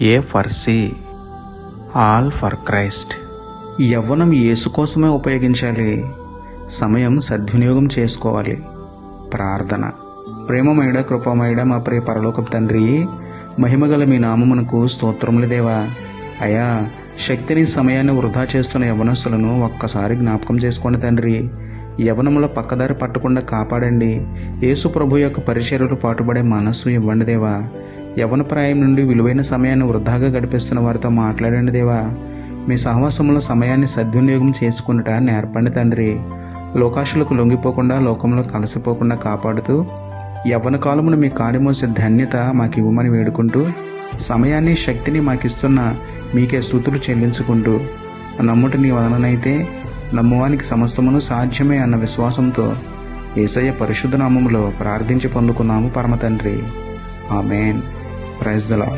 A for C, all for Christ. యవ్వనం యేసు కోసమే ఉపయోగించాలి. సమయం సద్వినియోగం చేసుకోవాలి. ప్రార్థన. ప్రేమమయుడ, కృపామయుడ, మా ప్రియ పరలోకపు తండ్రి, మహిమగల మీ నామమునకు స్తోత్రములు దేవా. అయా, శక్తిని సమయాన్ని వృధా చేస్తున్న యవ్వనస్తులను ఒక్కసారి జ్ఞాపకం చేసుకోండి తండ్రి. యవ్వనంలో పక్కదారి పట్టకుండా కాపాడండి. యేసు ప్రభు యొక్క పరిచర్యలు పాటుపడే మనస్సు ఇవ్వండి దేవా. యవ్వన ప్రాయం నుండి విలువైన సమయాన్ని వృధాగా గడిపిస్తున్న వారితో మాట్లాడండి దేవా. మీ సహవాసంలో సమయాన్ని సద్వినియోగం చేసుకున్నట నేర్పండి తండ్రి. లోకాశులకు లొంగిపోకుండా, లోకంలో కలిసిపోకుండా కాపాడుతూ యవ్వన కాలమును మీ కాడి మోసే ధన్యత మాకు ఇవ్వమని వేడుకుంటూ, సమయాన్ని శక్తిని మాకిస్తున్న మీకే స్తుతులు చెల్లించుకుంటూ, నమ్ముట నీ వలననైతే నమ్మువానికి సమస్తమును సాధ్యమే అన్న విశ్వాసంతో యేసయ్య పరిశుద్ధ నామములో ప్రార్థించి పొందుకున్నాము పరమ తండ్రి. ఆమేన్. Praise the lord.